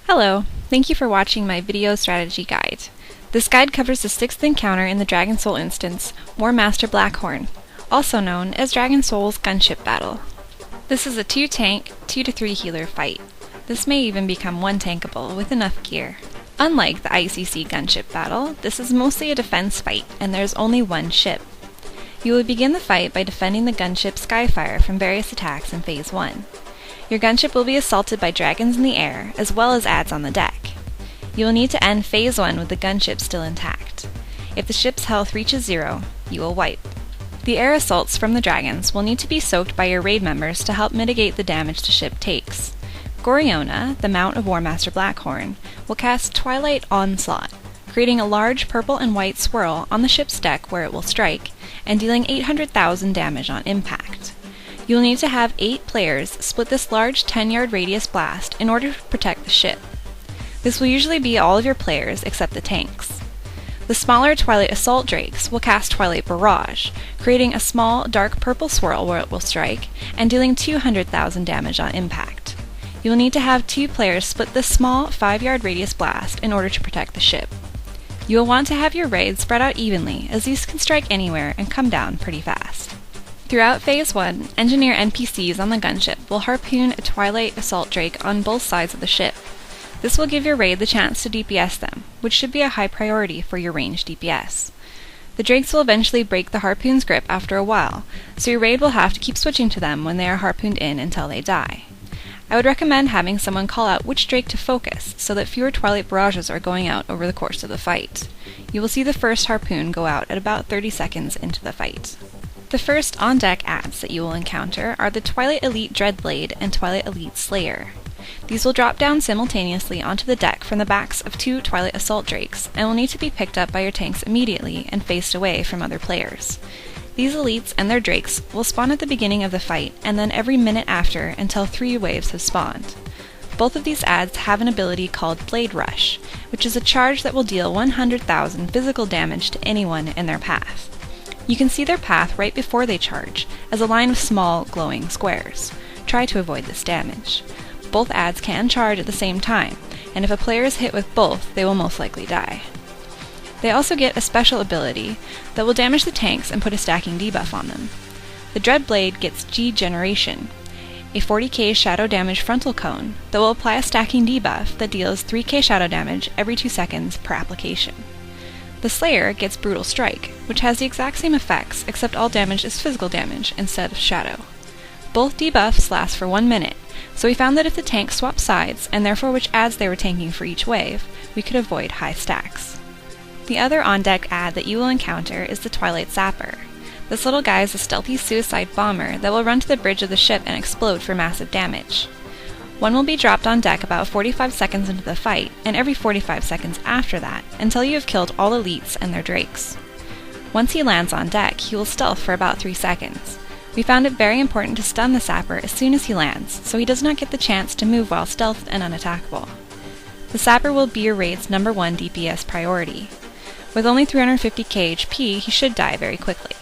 Hello, thank you for watching my video strategy guide. This guide covers the 6th encounter in the Dragon Soul instance, Warmaster Blackhorn, also known as Dragon Soul's Gunship battle. This is a 2-tank, 2-3 healer fight. This may even become 1 tankable with enough gear. Unlike the ICC Gunship battle, this is mostly a defense fight, and there's only 1 ship. You will begin the fight by defending the gunship Skyfire from various attacks in Phase 1. Your gunship will be assaulted by dragons in the air, as well as adds on the deck. You will need to end Phase 1 with the gunship still intact. If the ship's health reaches 0, you will wipe. The air assaults from the dragons will need to be soaked by your raid members to help mitigate the damage the ship takes. Goriona, the mount of Warmaster Blackhorn, will cast Twilight Onslaught, creating a large purple and white swirl on the ship's deck where it will strike, and dealing 800,000 damage on impact. You will need to have 8 players split this large 10-yard radius blast in order to protect the ship. This will usually be all of your players except the tanks. The smaller Twilight Assault Drakes will cast Twilight Barrage, creating a small dark purple swirl where it will strike, and dealing 200,000 damage on impact. You will need to have 2 players split this small 5-yard radius blast in order to protect the ship. You will want to have your raids spread out evenly, as these can strike anywhere and come down pretty fast. Throughout Phase 1, engineer NPCs on the gunship will harpoon a Twilight Assault Drake on both sides of the ship. This will give your raid the chance to DPS them, which should be a high priority for your ranged DPS. The Drakes will eventually break the harpoon's grip after a while, so your raid will have to keep switching to them when they are harpooned in until they die. I would recommend having someone call out which Drake to focus, so that fewer Twilight Barrages are going out over the course of the fight. You will see the first harpoon go out at about 30 seconds into the fight. The first on-deck adds that you will encounter are the Twilight Elite Dreadblade and Twilight Elite Slayer. These will drop down simultaneously onto the deck from the backs of 2 Twilight Assault Drakes, and will need to be picked up by your tanks immediately and faced away from other players. These elites and their drakes will spawn at the beginning of the fight, and then every minute after until 3 waves have spawned. Both of these adds have an ability called Blade Rush, which is a charge that will deal 100,000 physical damage to anyone in their path. You can see their path right before they charge, as a line of small, glowing squares. Try to avoid this damage. Both adds can charge at the same time, and if a player is hit with both, they will most likely die. They also get a special ability that will damage the tanks and put a stacking debuff on them. The Dreadblade gets G-Generation, a 40k shadow damage frontal cone that will apply a stacking debuff that deals 3k shadow damage every 2 seconds per application. The Slayer gets Brutal Strike, which has the exact same effects except all damage is physical damage instead of shadow. Both debuffs last for 1 minute, so we found that if the tanks swap sides, and therefore which adds they were tanking for each wave, we could avoid high stacks. The other on-deck add that you will encounter is the Twilight Zapper. This little guy is a stealthy suicide bomber that will run to the bridge of the ship and explode for massive damage. One will be dropped on deck about 45 seconds into the fight, and every 45 seconds after that, until you have killed all elites and their drakes. Once he lands on deck, he will stealth for about 3 seconds. We found it very important to stun the sapper as soon as he lands, so he does not get the chance to move while stealthed and unattackable. The sapper will be your raid's number 1 DPS priority. With only 350k HP, he should die very quickly.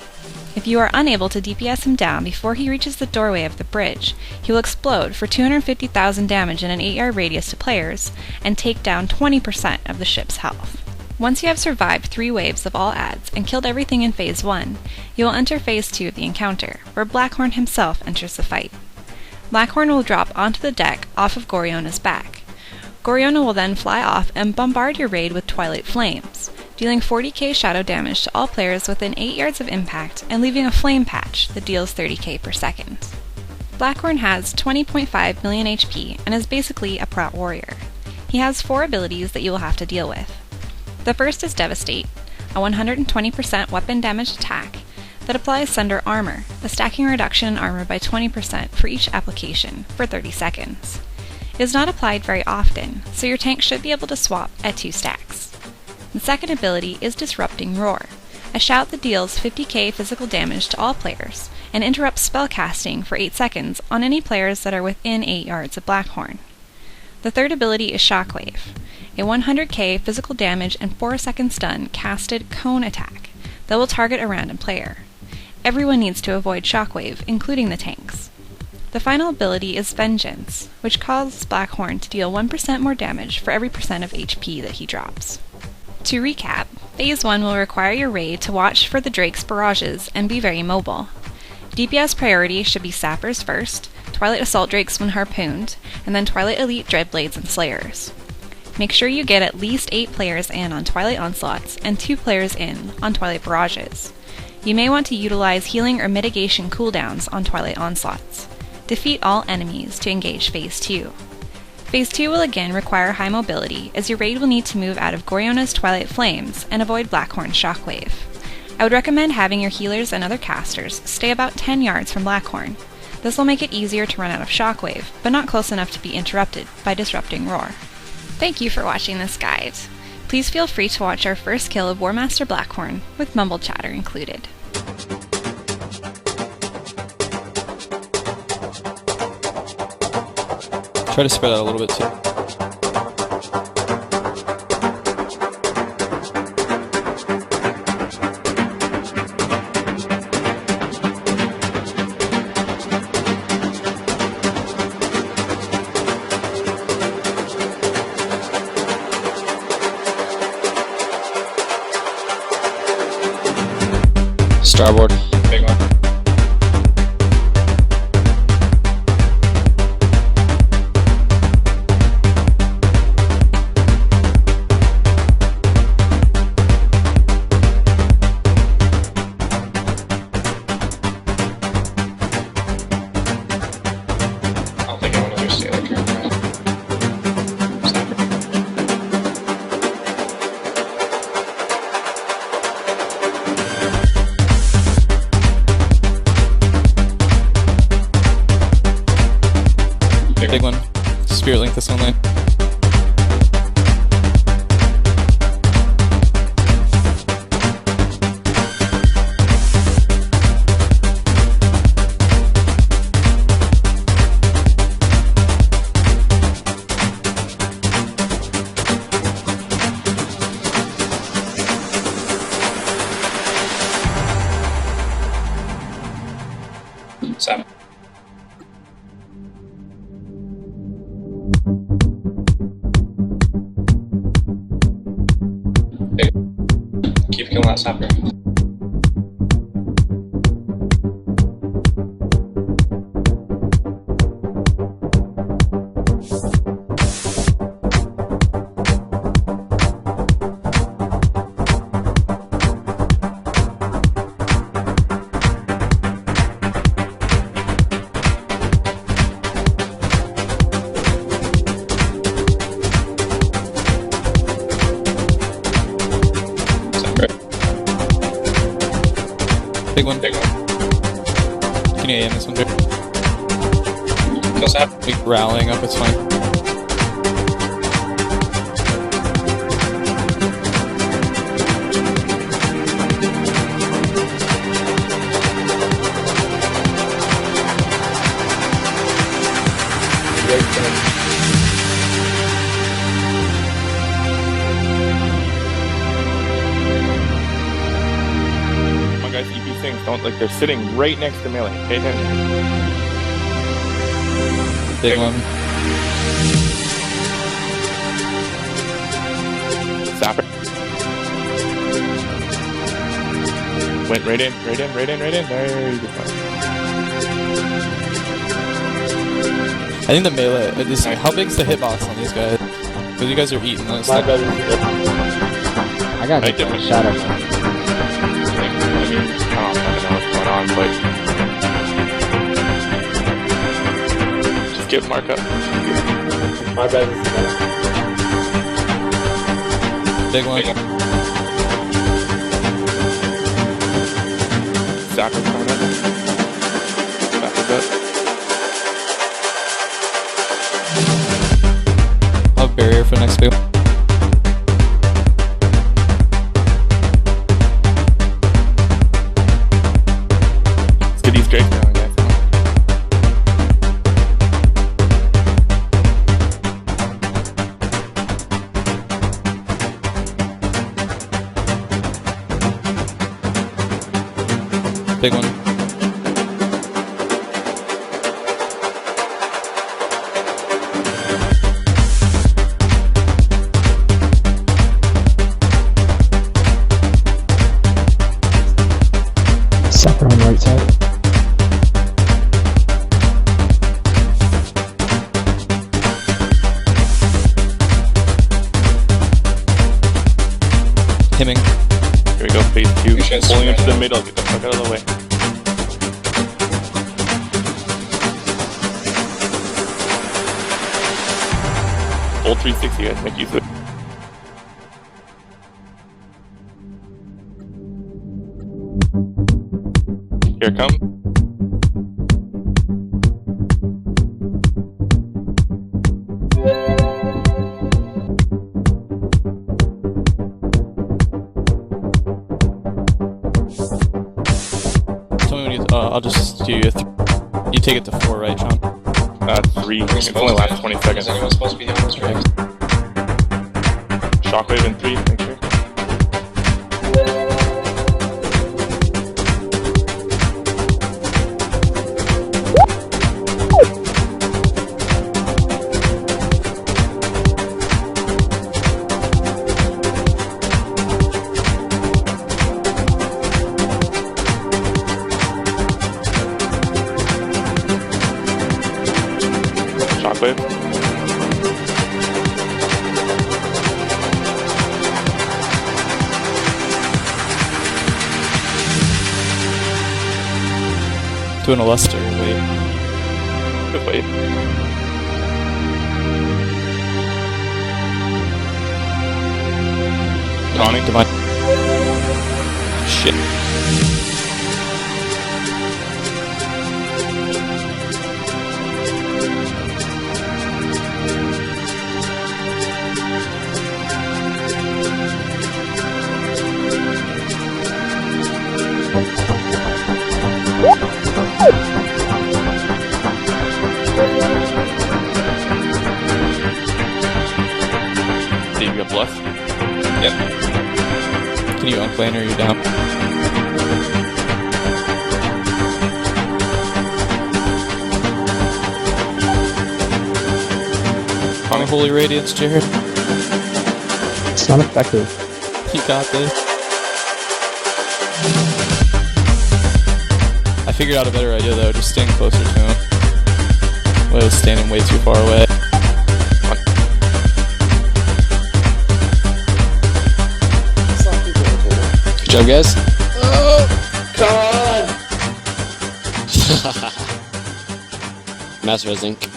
If you are unable to DPS him down before he reaches the doorway of the bridge, he will explode for 250,000 damage in an 8-yard radius to players, and take down 20% of the ship's health. Once you have survived 3 waves of all adds and killed everything in Phase 1, you will enter Phase 2 of the encounter, where Blackhorn himself enters the fight. Blackhorn will drop onto the deck off of Goriona's back. Goriona will then fly off and bombard your raid with Twilight Flames, dealing 40k shadow damage to all players within 8 yards of impact and leaving a flame patch that deals 30k per second. Blackhorn has 20.5 million HP and is basically a prot warrior. He has 4 abilities that you will have to deal with. The first is Devastate, a 120% weapon damage attack that applies Sunder Armor, a stacking reduction in armor by 20% for each application for 30 seconds. It is not applied very often, so your tank should be able to swap at 2 stacks. The second ability is Disrupting Roar, a shout that deals 50k physical damage to all players, and interrupts spellcasting for 8 seconds on any players that are within 8 yards of Blackhorn. The third ability is Shockwave, a 100k physical damage and 4-second stun casted cone attack that will target a random player. Everyone needs to avoid Shockwave, including the tanks. The final ability is Vengeance, which causes Blackhorn to deal 1% more damage for every percent of HP that he drops. To recap, Phase 1 will require your raid to watch for the Drake's barrages and be very mobile. DPS priority should be Sappers first, Twilight Assault Drakes when harpooned, and then Twilight Elite Dreadblades and Slayers. Make sure you get at least 8 players in on Twilight Onslaughts and 2 players in on Twilight Barrages. You may want to utilize healing or mitigation cooldowns on Twilight Onslaughts. Defeat all enemies to engage Phase 2. Phase 2 will again require high mobility, as your raid will need to move out of Goryona's Twilight Flames and avoid Blackhorn's Shockwave. I would recommend having your healers and other casters stay about 10 yards from Blackhorn. This will make it easier to run out of Shockwave, but not close enough to be interrupted by Disrupting Roar. Thank you for watching this guide. Please feel free to watch our first kill of Warmaster Blackhorn, with mumble chatter included. Try to spread out a little bit too. Starboard. Big one. Big one. Spirit link this one lane. Seven. Keep killing that sapper. Big one. Big one. Can you AM this one, Drake? Does have big rallying up, it's fine. Guys, EP things don't like they're sitting right next to melee. Pay attention. Big one. Sapper. Went right in, right in, right in, right in. Very good one. I think the melee is how big's the hitbox on these guys? Because you guys are eating those. I got a shadow. I don't know what's going on, but just give Mark up. My bad. Big one. Sapper's coming up. Sapper's up. I'll have barrier for the next big one. These Drakes now, guys. Big one. Himming. Here we go, phase 2. Pulling into the middle, get the fuck out of the way. Full 360, guys, make use of it. Here it comes. Tell me when you. I'll just do you. You take it to 4, right, Sean? 3. It only lasts 20 seconds. Supposed to be down this track. Shockwave in 3, make sure. Shockwave. Doing a luster. Wait. Good wait. Tonic. Divine. Shit. Dave, you got bluff? Yep. Can you unclane or are you down? Holy Radiance, Jared. It's not effective. You got this. I figured out a better idea though, just staying closer to him. Well, I was standing way too far away. Good job, guys. Oh, come on! Master Zinc.